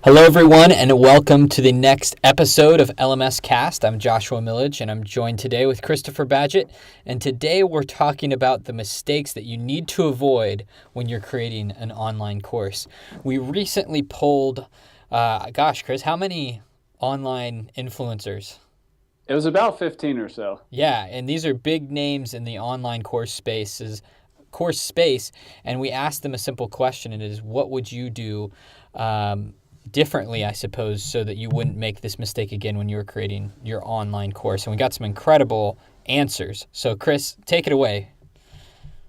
Hello, everyone, and welcome to the next episode of LMScast. I'm Joshua Millage, and I'm joined today with Christopher Badgett. And today we're talking about the mistakes that you need to avoid when you're creating an online course. We recently polled, Chris, how many online influencers? It was about 15 or so. Yeah, and these are big names in the online course space, and we asked them a simple question, and it is, what would you do differently, I suppose, so that you wouldn't make this mistake again when you were creating your online course? And we got some incredible answers. So, Chris, take it away.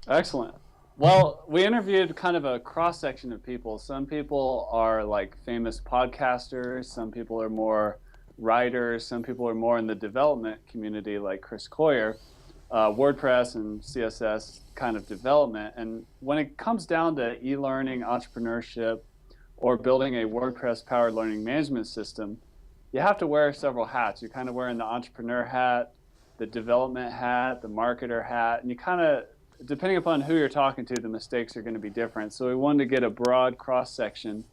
Excellent. Well, we interviewed kind of a cross section of people. Some people are like famous podcasters, some people are more writers, some people are more in the development community, like Chris Coyer, WordPress and CSS kind of development. And when it comes down to e-learning, entrepreneurship, or building a WordPress powered learning management system, you have to wear several hats. You're kind of wearing the entrepreneur hat, the development hat, the marketer hat, and you kind of, depending upon who you're talking to, the mistakes are going to be different. So we wanted to get a broad cross section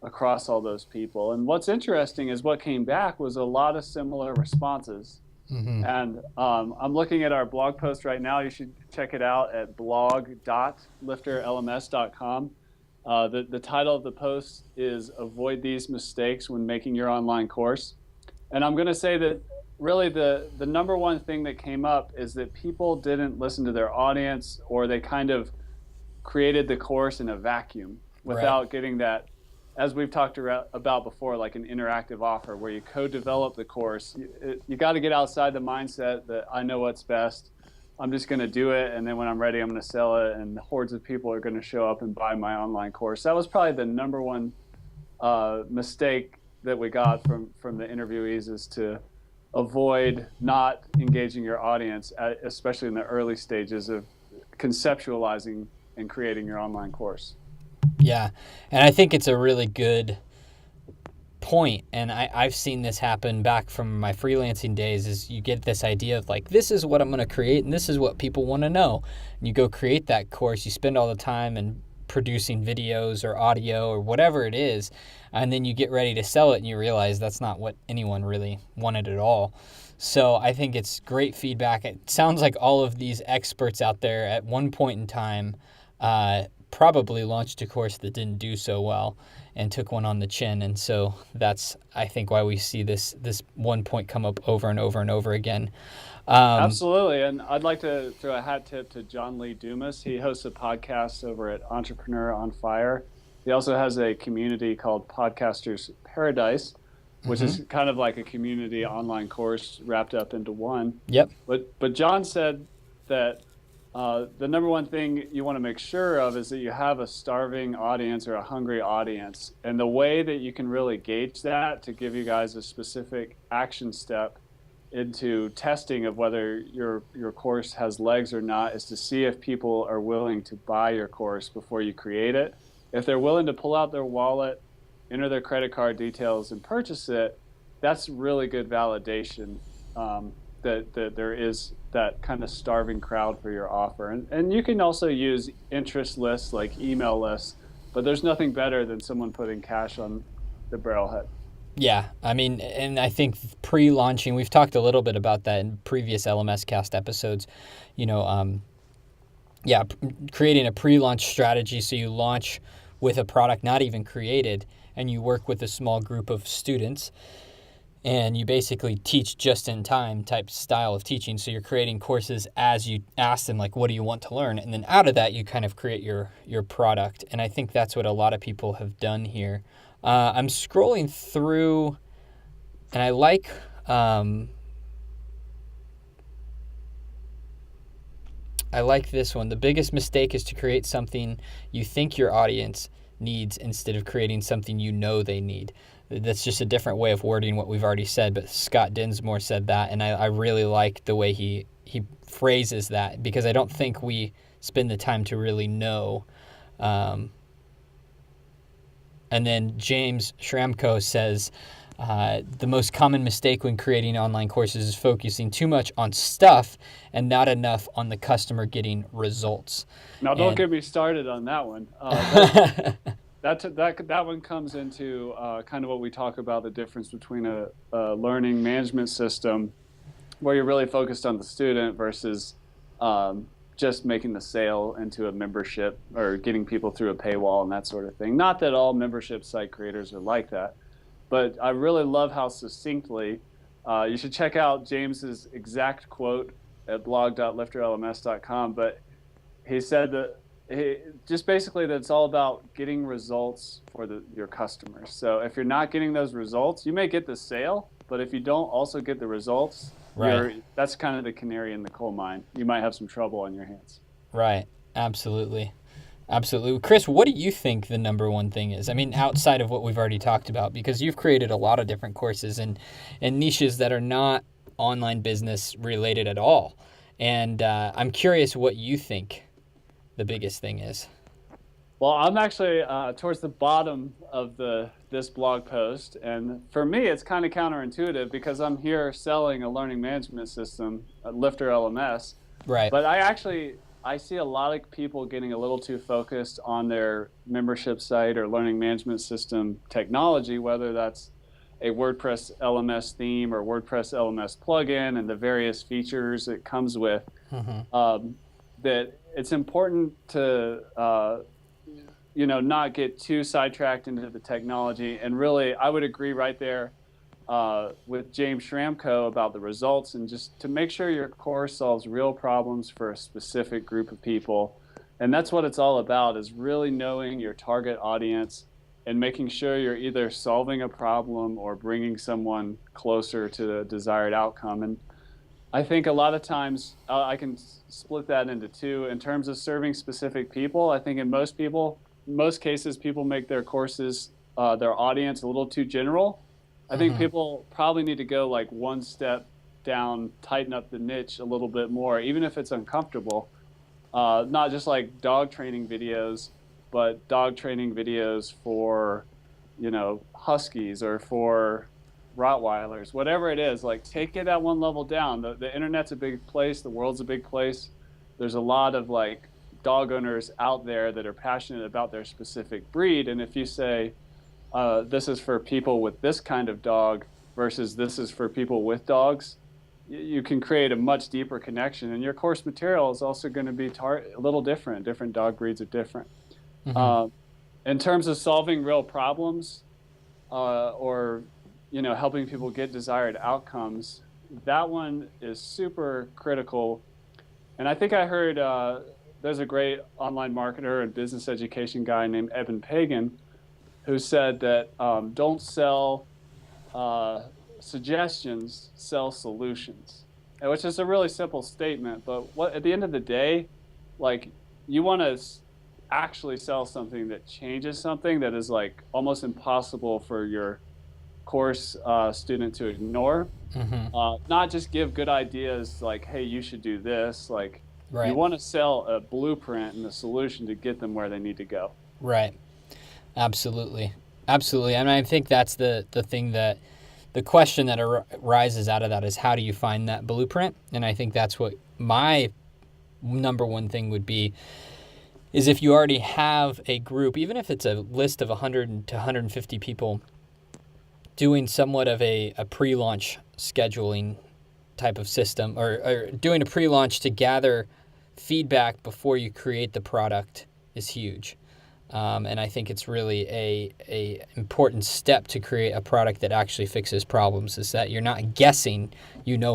across all those people. And what's interesting is what came back was a lot of similar responses. Mm-hmm. And I'm looking at our blog post right now. You should check it out at blog.lifterlms.com. The title of the post is "Avoid These Mistakes When Making Your Online Course." And I'm going to say that really the number one thing that came up is that people didn't listen to their audience, or they kind of created the course in a vacuum without getting that, as we've talked about before, like an interactive offer where you co-develop the course. You got to get outside the mindset that I know what's best. I'm just going to do it, and then when I'm ready, I'm going to sell it, and hordes of people are going to show up and buy my online course. That was probably the number one mistake that we got from the interviewees, is to avoid not engaging your audience, especially in the early stages of conceptualizing and creating your online course. Yeah, and I think it's a really good point, and I've seen this happen back from my freelancing days. Is you get this idea of like, this is what I'm going to create and this is what people want to know, and you go create that course, you spend all the time in producing videos or audio or whatever it is, and then you get ready to sell it and you realize that's not what anyone really wanted at all. So I think it's great feedback. It sounds like all of these experts out there at one point in time probably launched a course that didn't do so well and took one on the chin. And so that's, I think, why we see this one point come up over and over and over again. Absolutely. And I'd like to throw a hat tip to John Lee Dumas. He hosts a podcast over at Entrepreneur on Fire. He also has a community called Podcasters Paradise, which is kind of like a community online course wrapped up into one. Yep. But John said that the number one thing you want to make sure of is that you have a starving audience or a hungry audience. And the way that you can really gauge that, to give you guys a specific action step into testing of whether your course has legs or not, is to see if people are willing to buy your course before you create it. If they're willing to pull out their wallet, enter their credit card details, and purchase it, that's really good validation that there is that kind of starving crowd for your offer. And you can also use interest lists like email lists, but there's nothing better than someone putting cash on the barrelhead. Yeah, I mean, and I think pre-launching, we've talked a little bit about that in previous LMScast episodes, creating a pre-launch strategy, so you launch with a product not even created, and you work with a small group of students, and you basically teach just-in-time type style of teaching. So you're creating courses as you ask them, like, what do you want to learn? And then out of that, you kind of create your product. And I think that's what a lot of people have done here. I'm scrolling through, and I like this one. The biggest mistake is to create something you think your audience needs instead of creating something you know they need. That's just a different way of wording what we've already said, but Scott Dinsmore said that, and I really like the way he phrases that, because I don't think we spend the time to really know. And then James Shramko says, the most common mistake when creating online courses is focusing too much on stuff and not enough on the customer getting results. Now, don't get me started on that one. that one comes into kind of what we talk about, the difference between a learning management system where you're really focused on the student versus just making the sale into a membership or getting people through a paywall and that sort of thing. Not that all membership site creators are like that, but I really love how succinctly you should check out James's exact quote at blog.lifterlms.com. But he said that just basically that it's all about getting results for your customers. So if you're not getting those results, you may get the sale, but if you don't also get the results, Right. that's kind of the canary in the coal mine. You might have some trouble on your hands. Right. Absolutely. Absolutely. Chris, what do you think the number one thing is? I mean, outside of what we've already talked about, because you've created a lot of different courses and niches that are not online business related at all. And I'm curious what you think the biggest thing is. Well, I'm actually towards the bottom of this blog post, and for me, it's kind of counterintuitive because I'm here selling a learning management system, LifterLMS. Right. But I see a lot of people getting a little too focused on their membership site or learning management system technology, whether that's a WordPress LMS theme or WordPress LMS plugin and the various features it comes with. Mm-hmm. That it's important to not get too sidetracked into the technology. And really, I would agree right there with James Schramko about the results, and just to make sure your course solves real problems for a specific group of people. And that's what it's all about, is really knowing your target audience and making sure you're either solving a problem or bringing someone closer to the desired outcome. And I think a lot of times I can split that into two. In terms of serving specific people, I think in most cases, people make their courses, their audience a little too general. I think people probably need to go like one step down, tighten up the niche a little bit more, even if it's uncomfortable. Not just like dog training videos, but dog training videos for, huskies or for Rottweilers, whatever it is. Like, take it at one level down. The internet's a big place. The world's a big place. There's a lot of like dog owners out there that are passionate about their specific breed. And if you say, this is for people with this kind of dog versus this is for people with dogs, you can create a much deeper connection. And your course material is also going to be a little different. Different dog breeds are different. In terms of solving real problems or helping people get desired outcomes, that one is super critical. And I think I heard there's a great online marketer and business education guy named Eben Pagan who said that don't sell suggestions, sell solutions, which is a really simple statement. But at the end of the day, like, you want to actually sell something that changes something that is like almost impossible for your course student to ignore. Not just give good ideas like, hey, you should do this. Like, Right. You want to sell a blueprint and a solution to get them where they need to go. Right. Absolutely. Absolutely. And I think that's the thing, that the question that arises out of that is, how do you find that blueprint? And I think that's what my number one thing would be, is if you already have a group, even if it's a list of 100 to 150 people, doing somewhat of a pre-launch scheduling type of system, or doing a pre-launch to gather feedback before you create the product is huge. And I think it's really a important step to create a product that actually fixes problems, is that you're not guessing,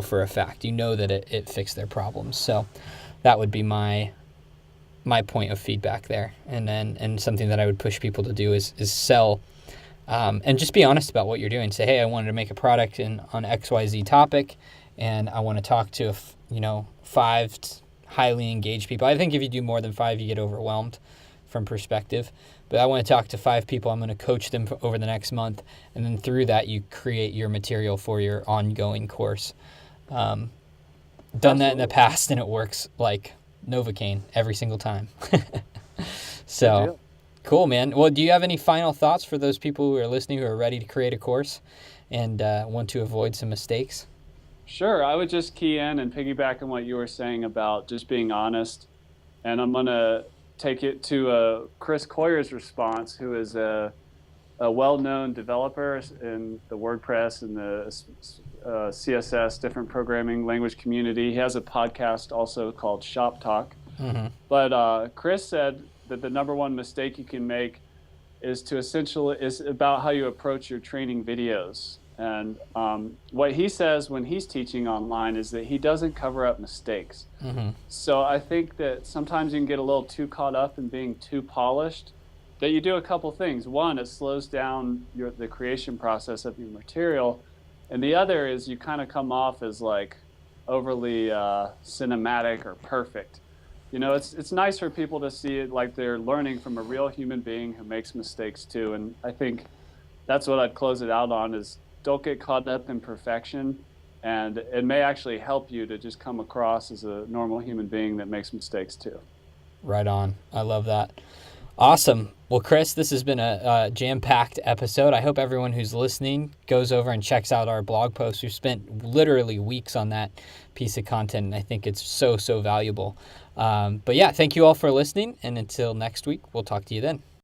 for a fact, that it fixed their problems. So that would be my point of feedback there. And something that I would push people to do is sell, and just be honest about what you're doing. Say, hey, I wanted to make a product on XYZ topic, and I want to talk to 5 highly engaged people. I think if you do more than 5, you get overwhelmed from perspective. But I want to talk to 5 people. I'm going to coach them over the next month, and then through that, you create your material for your ongoing course. Done that in the past, and it works like Novocaine every single time. So, cool, man. Well, do you have any final thoughts for those people who are listening, who are ready to create a course and want to avoid some mistakes? Sure. I would just key in and piggyback on what you were saying about just being honest. And I'm going to take it to Chris Coyer's response, who is a well-known developer in the WordPress and the CSS, different programming language community. He has a podcast also called Shop Talk. Mm-hmm. But Chris said that the number one mistake you can make is about how you approach your training videos. And what he says when he's teaching online is that he doesn't cover up mistakes. Mm-hmm. So I think that sometimes you can get a little too caught up in being too polished, that you do a couple things. One, it slows down the creation process of your material. And the other is you kind of come off as like overly cinematic or perfect. You know, it's nice for people to see it like they're learning from a real human being who makes mistakes too. And I think that's what I'd close it out on is don't get caught up in perfection. And it may actually help you to just come across as a normal human being that makes mistakes too. Right on. I love that. Awesome. Well, Chris, this has been a jam-packed episode. I hope everyone who's listening goes over and checks out our blog post. We spent literally weeks on that piece of content, and I think it's so valuable. But yeah, thank you all for listening, and until next week, we'll talk to you then.